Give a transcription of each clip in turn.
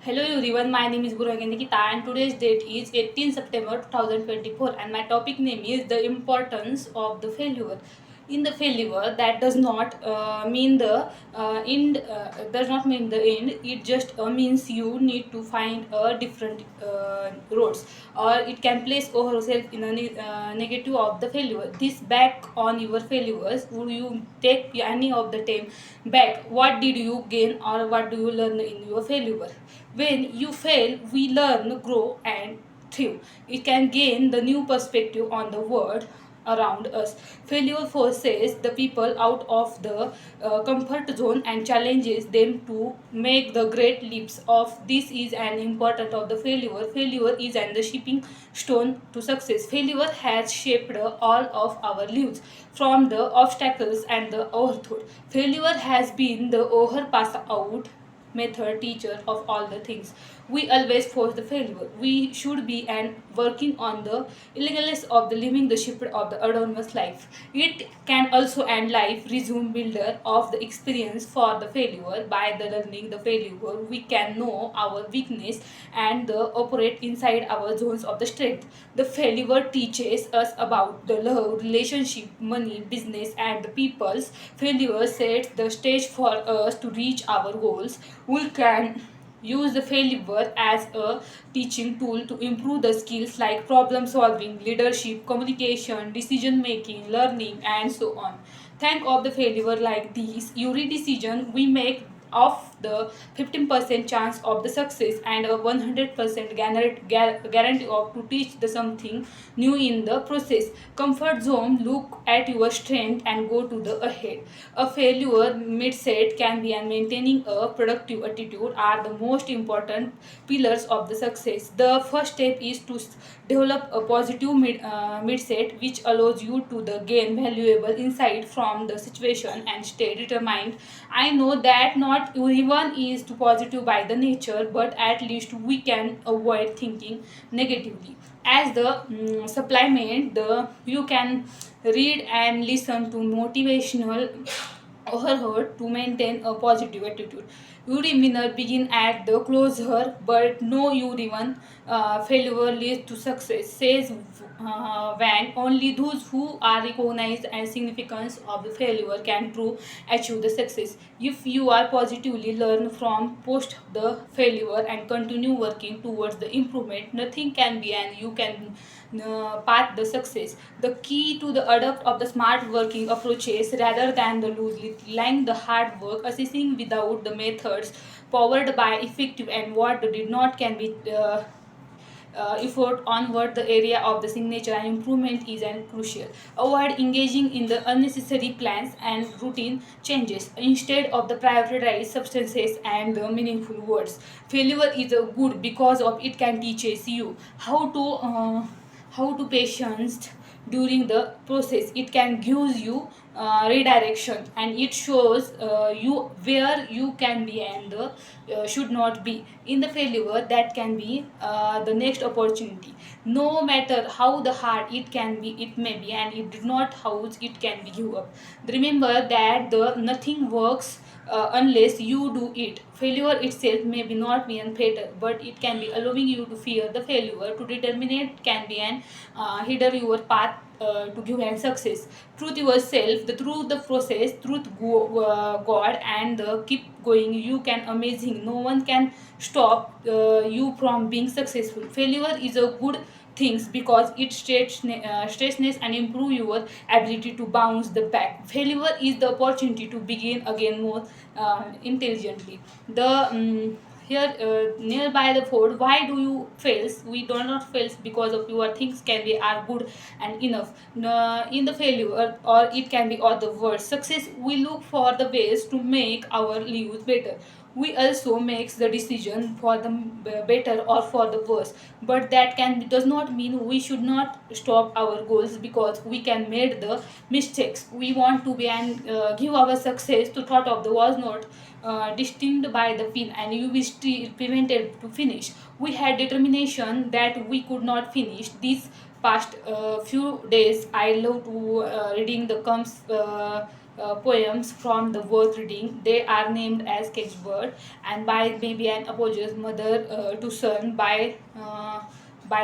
Hello everyone, my name is Guragya Nikita and today's date is 18 September 2024 and my topic name is the importance of the failure. In the failure, that does not mean the end. Does not mean the end. It just means you need to find a different roads, or it can place yourself in a negative of the failure. This back on your failures. Would you take any of the time back? What did you gain, or what do you learn in your failure? When you fail, we learn, grow, and thrive. It can gain the new perspective on the world around us. Failure forces the people out of the comfort zone and challenges them to make the great leaps of this is an important of the failure. Failure is an the shipping stone to success. Failure has shaped all of our lives from the obstacles and the overthrow. Failure has been the overpass out method teacher of all the things. We always force the failure. We should be and working on the illegalness of the living the shift of the autonomous life. It can also end life resume builder of the experience for the failure. By the learning the failure we can know our weakness and the operate inside our zones of the strength. The failure teaches us about the love, relationship, money, business, and the people's. Failure sets the stage for us to reach our goals. We can use the failure as a teaching tool to improve the skills like problem solving, leadership, communication, decision making, learning, and so on. Think of the failure like these. Every decision we make of the 15% chance of the success and a 100% guarantee of to teach the something new in the process. Comfort zone, look at your strength and go to the ahead. A failure mindset can be and maintaining a productive attitude are the most important pillars of the success. The first step is to develop a positive mindset which allows you to the gain valuable insight from the situation and stay determined. I know that not everyone is too positive by the nature, but at least we can avoid thinking negatively. As the supplement, the you can read and listen to motivational overheard to maintain a positive attitude. Your demeanor begin at the closer, but no your even failure leads to success. Says Wang, only those who are recognized and significance of the failure can true achieve the success. If you are positively learn from post the failure and continue working towards the improvement, nothing can be and you can path the success. The key to the adopt of the smart working approaches rather than the loosely relying the hard work, assessing without the methods powered by effective and what did not can be effort onward the area of the signature and improvement is and crucial. Avoid engaging in the unnecessary plans and routine changes instead of the prioritized substances and the meaningful words. Failure is a good because of it can teaches you how to patience during the process. It can give you redirection and it shows you where you can be and should not be in the failure that can be the next opportunity. No matter how the hard it can be it may be and it did not how it can be give up. Remember that the nothing works unless you do it. Failure itself may be not be an fatal, but it can be allowing you to fear the failure to determine it can be an hinder your path to give and success. Truth yourself, the through the process, God, and keep going. You can amazing. No one can stop you from being successful. Failure is a good things because it stresses and improve your ability to bounce the back. Failure is the opportunity to begin again more intelligently. The here nearby the fort, why do you fails? We do not fails because of your things can be are good and enough. In the failure or it can be other words success we look for the ways to make our lives better. We also makes the decision for the better or for the worse, but that can does not mean we should not stop our goals because we can make the mistakes. We want to be and give our success to thought of the was not distinct by the pin and you wish prevented to finish. We had determination that we could not finish these past few days. I love to reading the comes poems from the worth reading. They are named as Sketchbird, and by maybe an apologies mother to son, by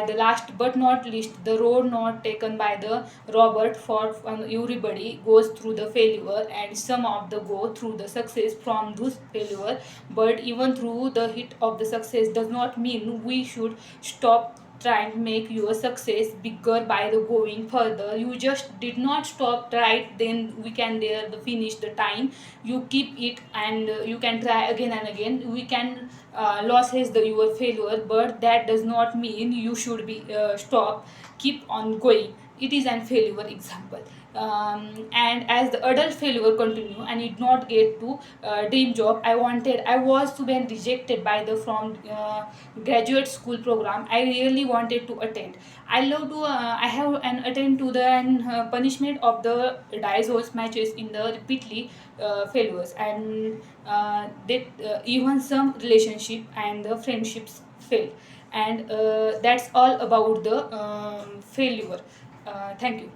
the last but not least, the road not taken by the Robert for everybody goes through the failure, and some of the go through the success from this failure. But even through the hit of the success does not mean we should stop trying to make your success bigger by the going further. You just did not stop right then we can there the finish the time. You keep it, and you can try again and again. We can losses the your failure, but that does not mean you should be stop. Keep on going. It is an failure example. And as the adult failure continue and did not get to dream job I was to be rejected by the from graduate school program I really wanted to attend. I love to I have an attend to the punishment of the dice matches in the repeatedly failures, and even some relationship and the friendships fail. And that's all about the failure. Thank you.